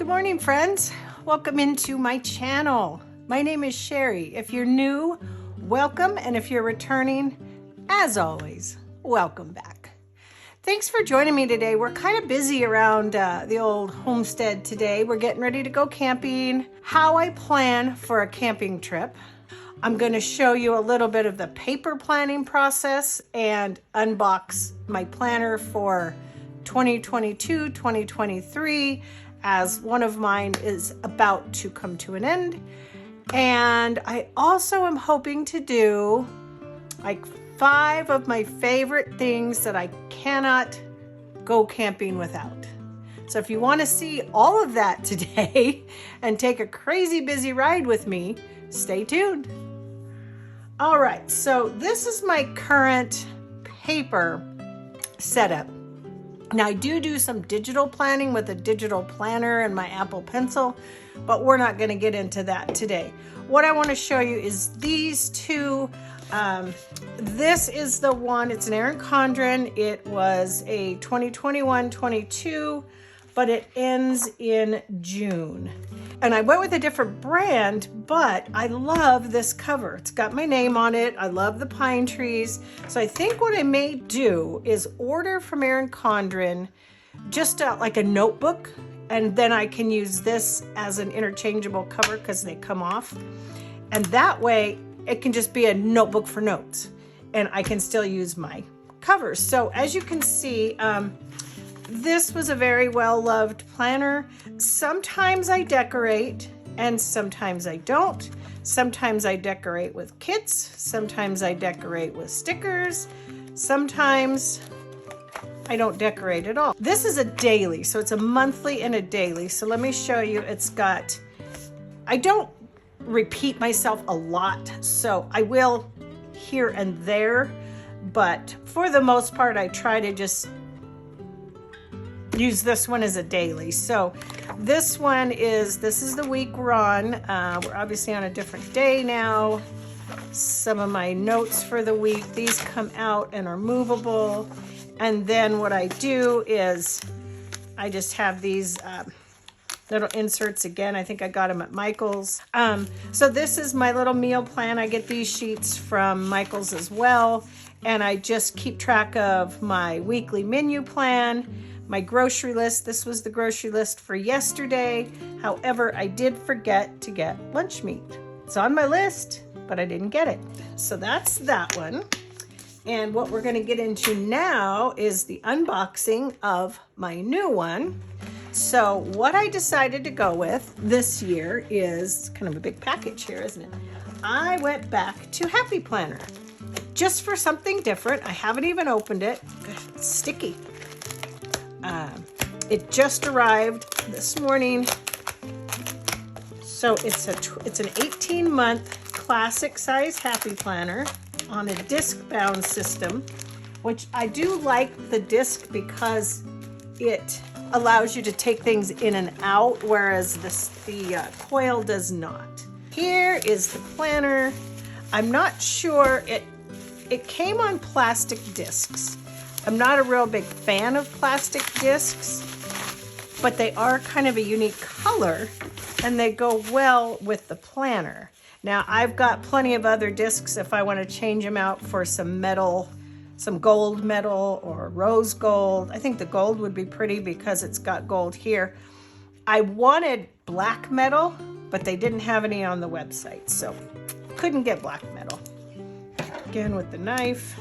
Good morning, friends. Welcome into my channel. My name is Shary. If you're new, welcome, and if you're returning, as always, welcome back. Thanks for joining me today. We're kind of busy around the old homestead today. We're getting ready to go camping. How I plan for a camping trip. I'm going to show you a little bit of the paper planning process and unbox my planner for 2022-2023, as one of mine is about to come to an end. And I also am hoping to do like 5 of my favorite things that I cannot go camping without. So if you want to see all of that today and take a crazy busy ride with me, stay tuned. All right, so this is my current paper setup. Now I do some digital planning with a digital planner and my Apple Pencil, but we're not going to get into that today. What I want to show you is these two. This is the one, it's an Erin Condren. It was a 2021-22, but it ends in June. And I went with a different brand, but I love this cover. It's got my name on it. I love the pine trees. So I think what I may do is order from Erin Condren just like a notebook, and then I can use this as an interchangeable cover because they come off. And that way it can just be a notebook for notes, and I can still use my covers. So as you can see, this was a very well-loved planner. Sometimes I decorate and sometimes I don't. Sometimes I decorate with kits. Sometimes I decorate with stickers. Sometimes I don't decorate at all. This is a daily, so it's a monthly and a daily. So let me show you. It's got, I don't repeat myself a lot, so I will here and there, but for the most part I try to just use this one as a daily. So this is the week we're on. We're obviously on a different day now. Some of my notes for the week, these come out and are movable. And then what I do is I just have these little inserts again. I think I got them at Michael's. So this is my little meal plan. I get these sheets from Michael's as well. And I just keep track of my weekly menu plan, my grocery list. This was the grocery list for yesterday. However, I did forget to get lunch meat. It's on my list, but I didn't get it. So that's that one. And what we're going to get into now is the unboxing of my new one. So what I decided to go with this year is kind of a big package here, isn't it? I went back to Happy Planner just for something different. I haven't even opened it. It's sticky. It just arrived this morning. So it's an 18-month classic size Happy Planner on a disc bound system, which I do like the disc because it allows you to take things in and out, whereas the coil does not. Here is the planner. I'm not sure, it came on plastic discs. I'm not a real big fan of plastic discs, but they are kind of a unique color and they go well with the planner. Now I've got plenty of other discs if I want to change them out for some metal, some gold metal or rose gold. I think the gold would be pretty because it's got gold here. I wanted black metal, but they didn't have any on the website, so couldn't get black metal. Again with the knife.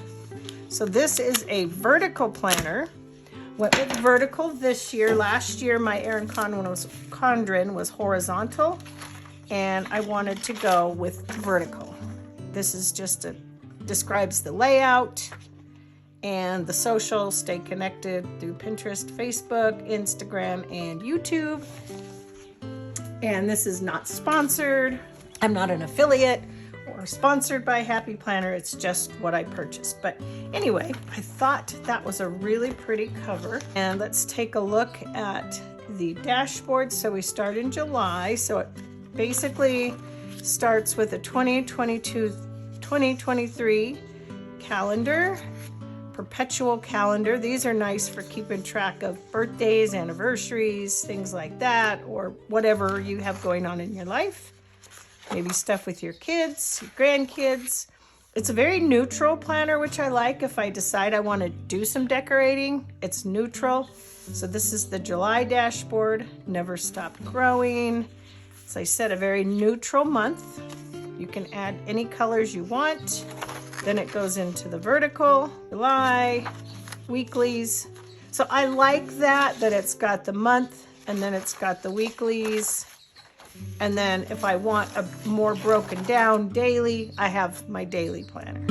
So this is a vertical planner. Went with vertical this year. Last year my Erin Condren was horizontal, and I wanted to go with vertical. This is just describes the layout and the social. Stay connected through Pinterest, Facebook, Instagram, and YouTube. And this is not sponsored. I'm not an affiliate or sponsored by Happy Planner. It's just what I purchased. But anyway, I thought that was a really pretty cover. And let's take a look at the dashboard. So we start in July. So it basically starts with a 2022-2023 calendar, perpetual calendar. These are nice for keeping track of birthdays, anniversaries, things like that, or whatever you have going on in your life. Maybe stuff with your kids, your grandkids. It's a very neutral planner, which I like if I decide I want to do some decorating. It's neutral. So this is the July dashboard, Never Stop Growing. As I said, a very neutral month. You can add any colors you want. Then it goes into the vertical, July, weeklies. So I like that it's got the month and then it's got the weeklies. And then if I want a more broken down daily, I have my daily planner.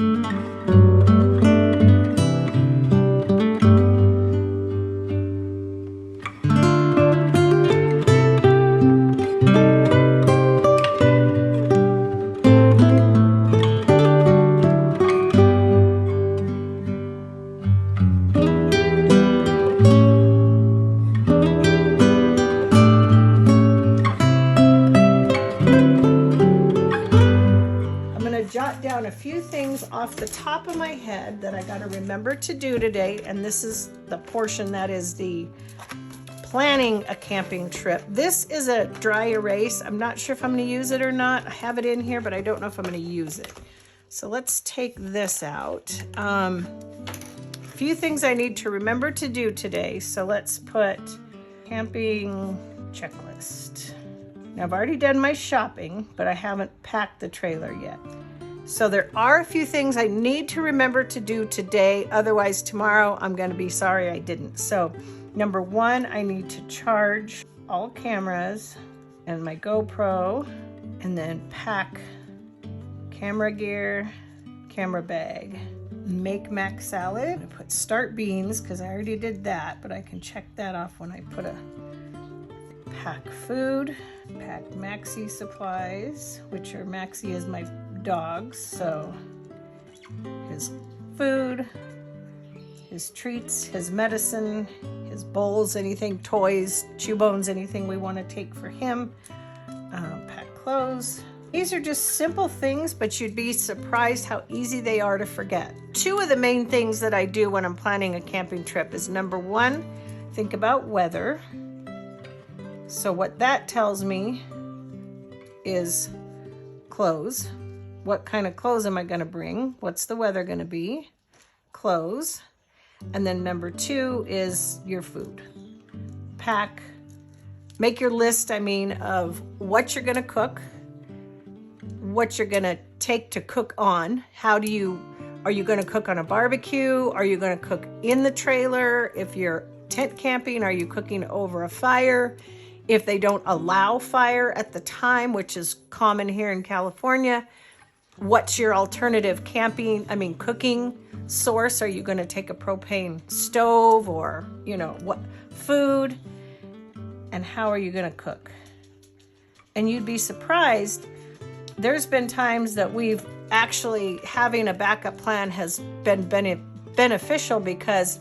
Jot down a few things off the top of my head that I got to remember to do today, and this is the portion that is the planning a camping trip. This is a dry erase. I'm not sure if I'm going to use it or not. I have it in here, but I don't know if I'm going to use it. So let's take this out. A few things I need to remember to do today. So let's put camping checklist. Now I've already done my shopping, but I haven't packed the trailer yet. So there are a few things I need to remember to do today. Otherwise, tomorrow I'm going to be sorry I didn't. So number one, I need to charge all cameras and my GoPro, and then pack camera gear, camera bag, make mac salad. I put start beans because I already did that, but I can check that off when I put a pack food, pack Maxi supplies, which are Maxi is my dogs, so his food, his treats, his medicine, his bowls, anything, toys, chew bones, anything we want to take for him. Pack clothes. These are just simple things, but you'd be surprised how easy they are to forget. Two of the main things that I do when I'm planning a camping trip is number one, think about weather. So what that tells me is clothes. What kind of clothes am I going to bring? What's the weather going to be? Clothes. And then number two is your food. Pack, make your list, of what you're going to cook, what you're going to take to cook on. Are you going to cook on a barbecue? Are you going to cook in the trailer? If you're tent camping, are you cooking over a fire? If they don't allow fire at the time, which is common here in California, what's your alternative cooking source? Are you going to take a propane stove or, what food? And how are you going to cook? And you'd be surprised. There's been times that we've actually having a backup plan has been beneficial because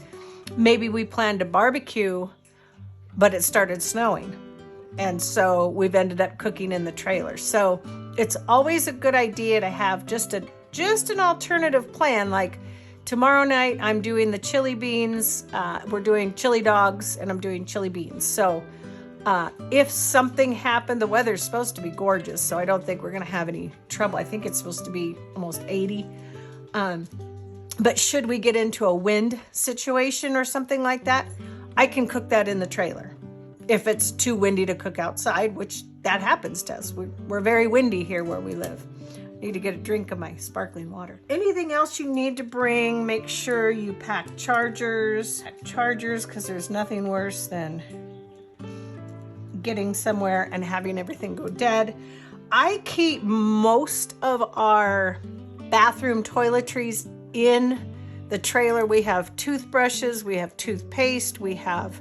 maybe we planned a barbecue, but it started snowing. And so we've ended up cooking in the trailer. So it's always a good idea to have just an alternative plan. Like tomorrow night, I'm doing the chili beans. We're doing chili dogs and I'm doing chili beans. So if something happened, the weather's supposed to be gorgeous. So I don't think we're going to have any trouble. I think it's supposed to be almost 80. But should we get into a wind situation or something like that, I can cook that in the trailer. If it's too windy to cook outside, which that happens to us. We're very windy here where we live. I need to get a drink of my sparkling water. Anything else you need to bring, make sure you pack chargers. Because there's nothing worse than getting somewhere and having everything go dead. I keep most of our bathroom toiletries in the trailer. We have toothbrushes, we have toothpaste, we have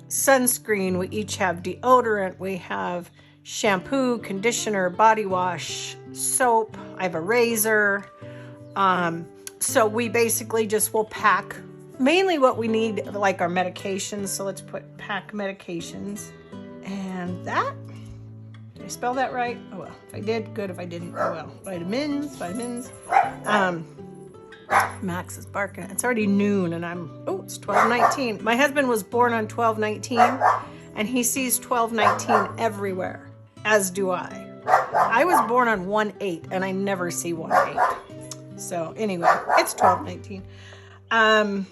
sunscreen, we each have deodorant, we have shampoo, conditioner, body wash, soap, I have a razor. So we basically just will pack mainly what we need, like our medications. So let's pack medications. And that, did I spell that right? Oh well, if I did, good. If I didn't, oh well. Vitamins. Max is barking. It's already noon and it's 12:19. My husband was born on 12/19 and he sees 12/19 everywhere, as do I. I was born on 1/8 and I never see 1/8. So anyway, it's 12/19. I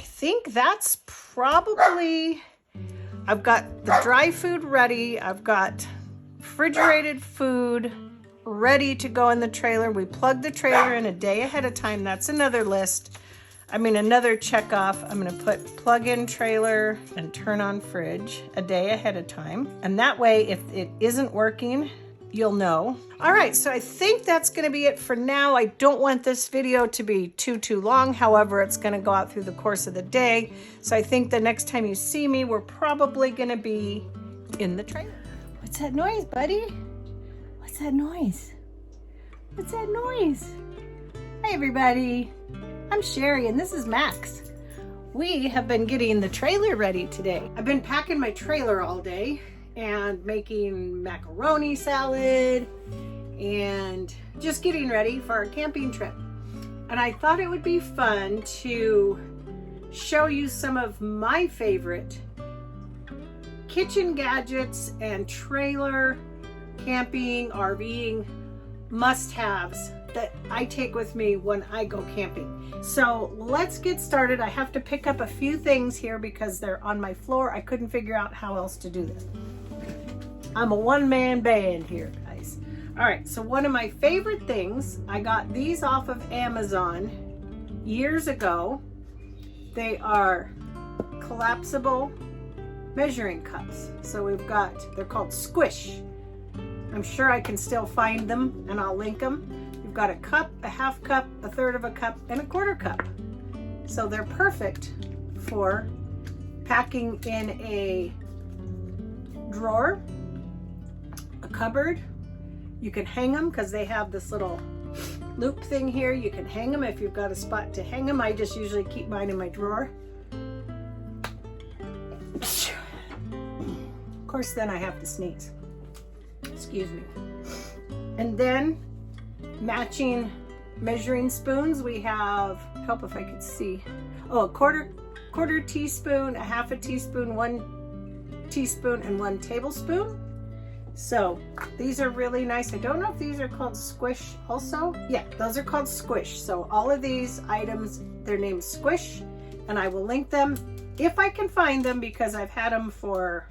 think that's probably, I've got the dry food ready. I've got refrigerated food ready to go in the trailer. We plug the trailer in a day ahead of time. That's another list. Another check off. I'm going to put plug in trailer and turn on fridge a day ahead of time. And that way, if it isn't working, you'll know. All right, so I think that's going to be it for now. I don't want this video to be too long. However, it's going to go out through the course of the day. So I think the next time you see me, we're probably going to be in the trailer. What's that noise, buddy? What's that noise? What's that noise? Hi, everybody. I'm Shary, and this is Max. We have been getting the trailer ready today. I've been packing my trailer all day and making macaroni salad and just getting ready for our camping trip. And I thought it would be fun to show you some of my favorite kitchen gadgets and trailer camping, RVing must-haves that I take with me when I go camping. So let's get started. I have to pick up a few things here because they're on my floor. I couldn't figure out how else to do this. I'm a one-man band here, guys. All right, so one of my favorite things, I got these off of Amazon years ago. They are collapsible measuring cups. So they're called Squish. I'm sure I can still find them and I'll link them. You've got a cup, a half cup, a third of a cup, and a quarter cup. So they're perfect for packing in a drawer, a cupboard. You can hang them because they have this little loop thing here. You can hang them if you've got a spot to hang them. I just usually keep mine in my drawer. Of course, then I have to sneeze. Excuse me. And then matching measuring spoons. We have, help if I could see. Oh, a quarter teaspoon, a half a teaspoon, 1 teaspoon, and 1 tablespoon. So these are really nice. I don't know if these are called Squish also. Yeah, those are called Squish. So all of these items, they're named Squish, and I will link them if I can find them because I've had them for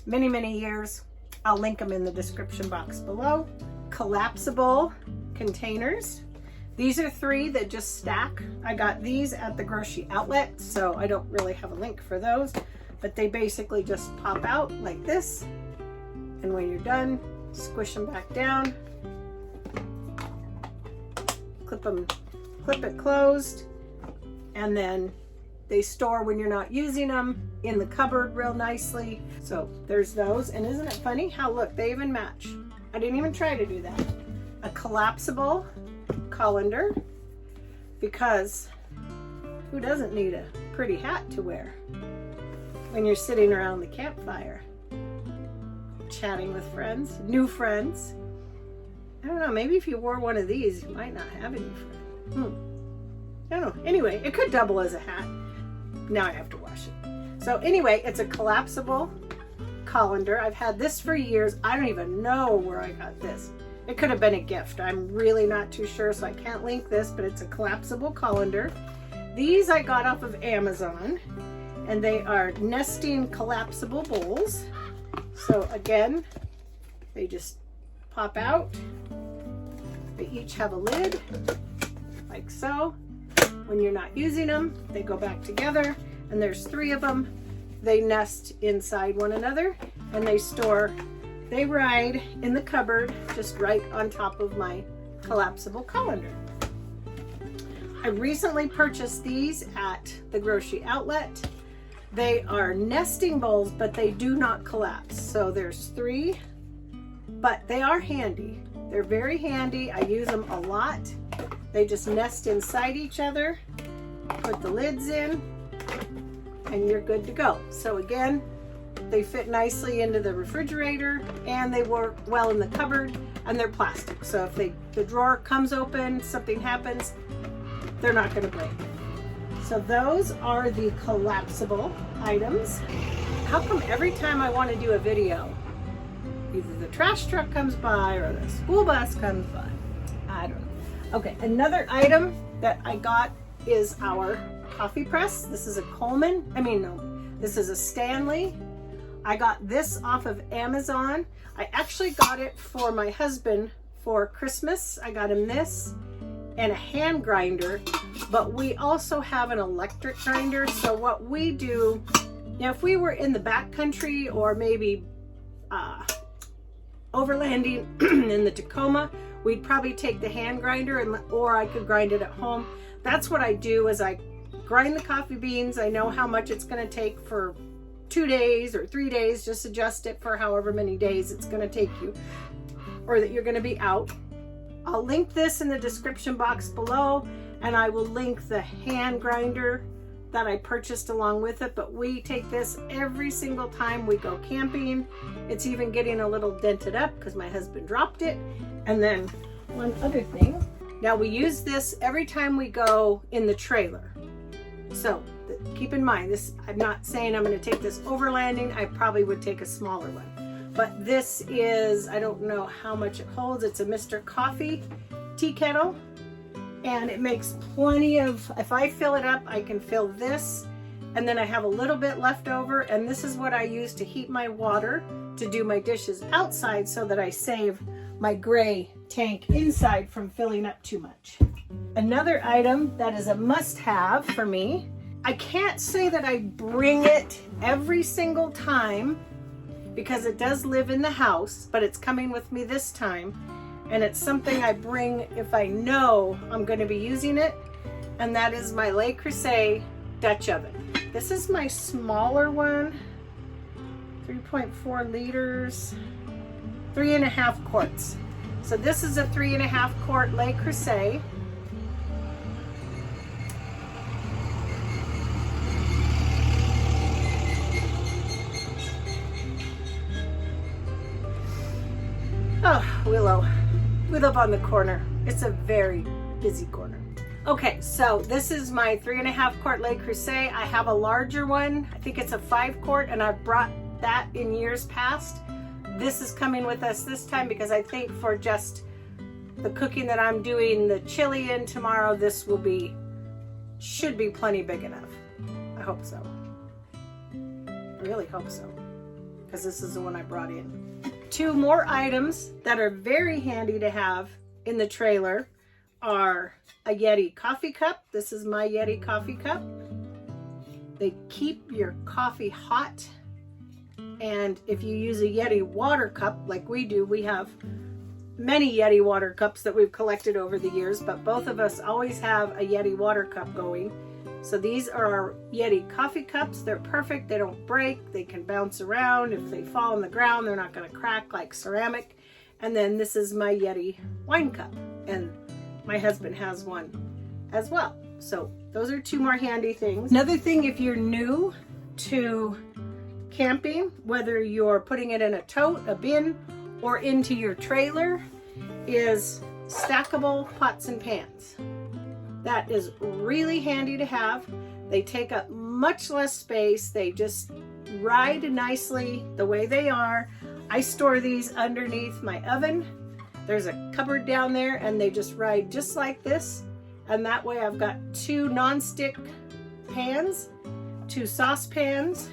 many, many years. I'll link them in the description box below. Collapsible containers. These are 3 that just stack. I got these at the grocery outlet, so I don't really have a link for those, but they basically just pop out like this. And when you're done, squish them back down, clip it closed, and then they store when you're not using them in the cupboard real nicely. So there's those. And isn't it funny how, look, they even match. I didn't even try to do that. A collapsible colander, because who doesn't need a pretty hat to wear when you're sitting around the campfire chatting with friends, new friends? I don't know, maybe if you wore one of these, you might not have any friends. I don't know. Anyway, it could double as a hat. Now I have to wash it. So anyway, it's a collapsible colander. I've had this for years. I don't even know where I got this. It could have been a gift. I'm really not too sure, so I can't link this, but it's a collapsible colander. These I got off of Amazon, and they are nesting collapsible bowls. So again, they just pop out. They each have a lid, like so. When you're not using them, they go back together, and there's 3 of them. They nest inside one another, and they ride in the cupboard just right on top of my collapsible colander. I recently purchased these at the grocery outlet. They are nesting bowls, but they do not collapse. So there's 3, but they are handy. They're very handy. I use them a lot. They just nest inside each other, put the lids in, and you're good to go. So again, they fit nicely into the refrigerator, and they work well in the cupboard, and they're plastic. So if the drawer comes open, something happens, they're not going to break. So those are the collapsible items. How come every time I want to do a video, either the trash truck comes by or the school bus comes by? I don't know. Okay, another item that I got is our coffee press. This is a Coleman. This is a Stanley. I got this off of Amazon. I actually got it for my husband for Christmas. I got him this and a hand grinder, but we also have an electric grinder. So what we do, now if we were in the back country or maybe overlanding in the Tacoma, we'd probably take the hand grinder or I could grind it at home. That's what I do, is I grind the coffee beans. I know how much it's going to take for 2 days or 3 days. Just adjust it for however many days it's going to take you or that you're going to be out. I'll link this in the description box below, and I will link the hand grinder that I purchased along with it. But we take this every single time we go camping. It's even getting a little dented up because my husband dropped it. And then one other thing, now we use this every time we go in the trailer. So keep in mind, this, I'm not saying I'm going to take this overlanding. I probably would take a smaller one. But this is, I don't know how much it holds. It's a Mr. Coffee tea kettle. And it makes plenty of, if I fill it up, I can fill this. And then I have a little bit left over. And this is what I use to heat my water to do my dishes outside, so that I save my gray tank inside from filling up too much. Another item that is a must-have for me, I can't say that I bring it every single time because it does live in the house, but it's coming with me this time. And it's something I bring if I know I'm going to be using it. And that is my Le Creuset Dutch oven. This is my smaller one, 3.4 liters, 3.5 quarts. So this is a 3.5 quart Le Creuset. Oh, we live on the corner. It's a very busy corner. Okay, so this is my 3.5 quart Le Creuset. I have a larger one. I think it's a 5 quart, and I've brought that in years past. This is coming with us this time because I think for just the cooking that I'm doing the chili in tomorrow, this should be plenty big enough. I hope so. I really hope so, because this is the one I brought in. 2 more items that are very handy to have in the trailer are a Yeti coffee cup. This is my Yeti coffee cup. They keep your coffee hot. And if you use a Yeti water cup like we do, we have many Yeti water cups that we've collected over the years, but both of us always have a Yeti water cup going. So these are our Yeti coffee cups. They're perfect. They don't break. They can bounce around. If they fall on the ground, they're not going to crack like ceramic. And then this is my Yeti wine cup. And my husband has one as well. So those are 2 more handy things. Another thing, if you're new to camping, whether you're putting it in a tote, a bin, or into your trailer, is stackable pots and pans. That is really handy to have. They take up much less space. They just ride nicely the way they are. I store these underneath my oven. There's a cupboard down there, and they just ride just like this. And that way I've got 2 non-stick pans, 2 saucepans,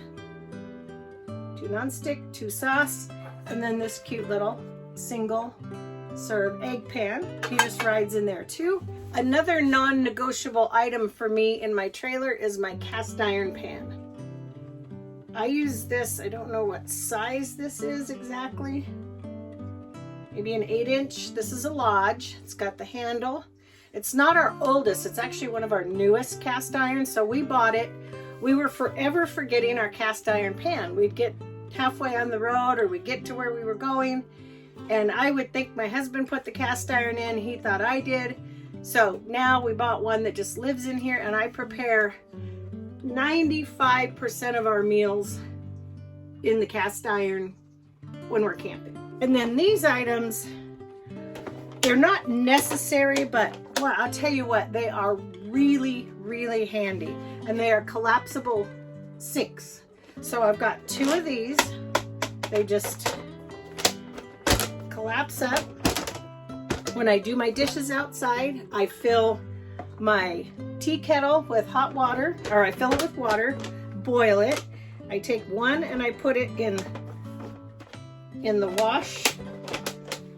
2 non-stick, 2 sauce, and then this cute little single serve egg pan. He just rides in there too. Another non-negotiable item for me in my trailer is my cast iron pan. I use this, I don't know what size this is exactly. Maybe an 8-inch. This is a Lodge. It's got the handle. It's not our oldest, it's actually one of our newest cast irons. So we bought it. We were forever forgetting our cast iron pan. We'd get halfway on the road, or we'd get to where we were going, and I would think my husband put the cast iron in. He thought I did. So now we bought one that just lives in here, and I prepare 95% of our meals in the cast iron when we're camping. And then these items, they're not necessary, but well, I'll tell you what, they are really, really handy. And they are collapsible sinks. So I've got 2 of these. They just collapse up. When I do my dishes outside, I fill my tea kettle with hot water, or I fill it with water, boil it. I take one and I put it in the wash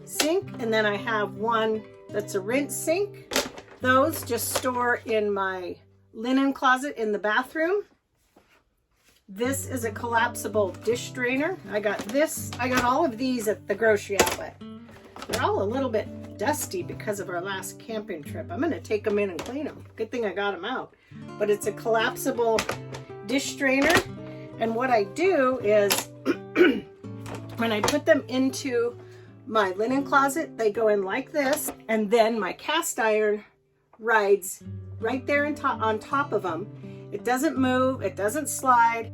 sink, and then I have one that's a rinse sink. Those just store in my linen closet in the bathroom. This is a collapsible dish drainer. I got all of these at the grocery outlet. They're all a little bit dusty because of our last camping trip. I'm gonna take them in and clean them. Good thing I got them out. But it's a collapsible dish drainer. And what I do is when I put them into my linen closet, they go in like this, and then my cast iron rides right there on top of them. It doesn't move, it doesn't slide.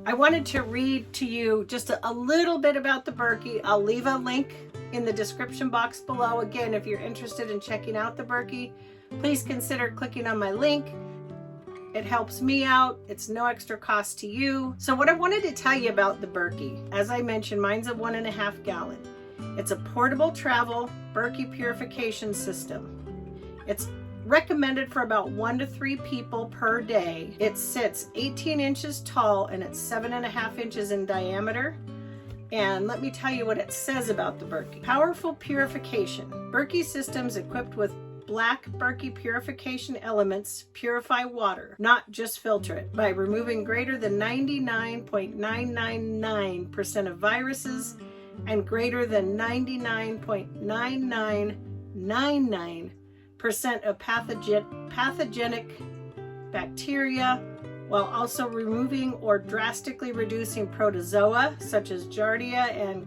I wanted to read to you just a little bit about the Berkey. I'll leave a link in the description box below. Again, if you're interested in checking out the Berkey, please consider clicking on my link. It helps me out. It's no extra cost to you. So what I wanted to tell you about the Berkey, as I mentioned, mine's a 1.5 gallon. It's a portable travel Berkey purification system. It's recommended for about 1 to 3 people per day. It sits 18 inches tall and it's 7.5 inches in diameter. And let me tell you what it says about the Berkey. Powerful purification. Berkey systems equipped with black Berkey purification elements purify water, not just filter it, by removing greater than 99.999% of viruses and greater than 99.9999% of pathogenic bacteria, while also removing or drastically reducing protozoa such as Giardia and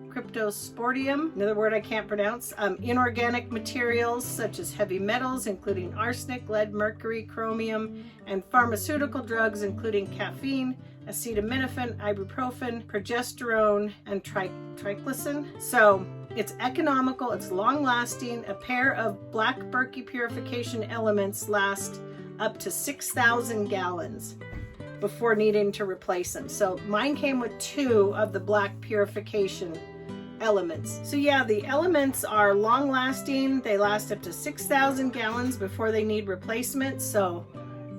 Cryptosporidium, another word I can't pronounce, inorganic materials such as heavy metals including arsenic, lead, mercury, chromium, and pharmaceutical drugs including caffeine, acetaminophen, ibuprofen, progesterone, and triclosan. So it's economical, it's long-lasting. A pair of black Berkey purification elements last up to 6,000 gallons before needing to replace them. So mine came with 2 of the black purification elements. So yeah, the elements are long-lasting. They last up to 6,000 gallons before they need replacement. So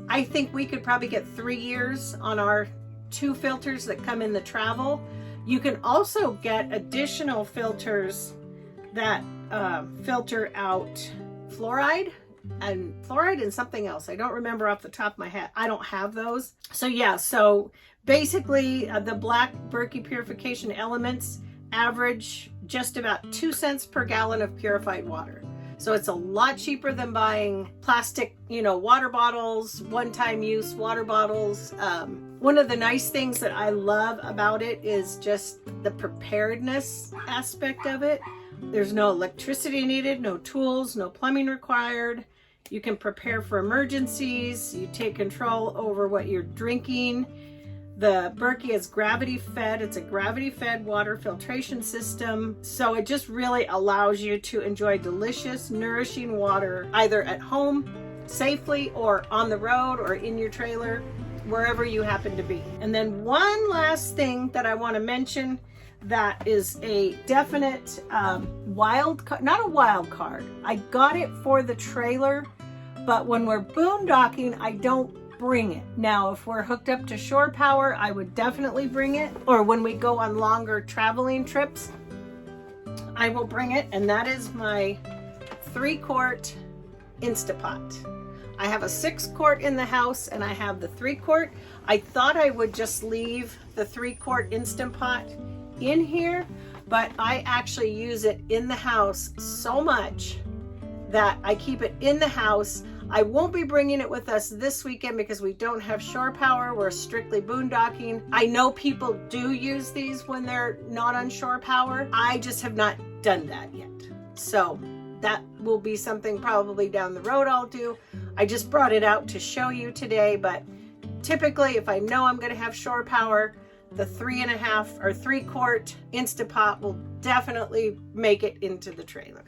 I think we could probably get 3 years on our 2 filters that come in the travel. You can also get additional filters that filter out fluoride and something else. I don't remember off the top of my head. I don't have those. So yeah, so basically the black Berkey purification elements average just about 2 cents per gallon of purified water. So it's a lot cheaper than buying plastic, water bottles, one-time use water bottles. One of the nice things that I love about it is just the preparedness aspect of it. There's no electricity needed, no tools, no plumbing required. You can prepare for emergencies. You take control over what you're drinking. The Berkey is gravity fed. It's a gravity fed water filtration system. So it just really allows you to enjoy delicious, nourishing water either at home safely or on the road or in your trailer, wherever you happen to be. And then one last thing that I want to mention that is a definite not a wild card. I got it for the trailer, but when we're boondocking, I don't bring it. Now, if we're hooked up to shore power, I would definitely bring it. Or when we go on longer traveling trips, I will bring it. And that is my 3-quart Instapot. I have a 6-quart in the house and I have the 3-quart. I thought I would just leave the 3-quart Instant Pot in here, but I actually use it in the house so much that I keep it in the house. I won't be bringing it with us this weekend because we don't have shore power. We're strictly boondocking. I know people do use these when they're not on shore power. I just have not done that yet. So that will be something probably down the road I'll do. I just brought it out to show you today, but typically if I know I'm going to have shore power, the 3.5 or 3-quart Instapot will definitely make it into the trailer.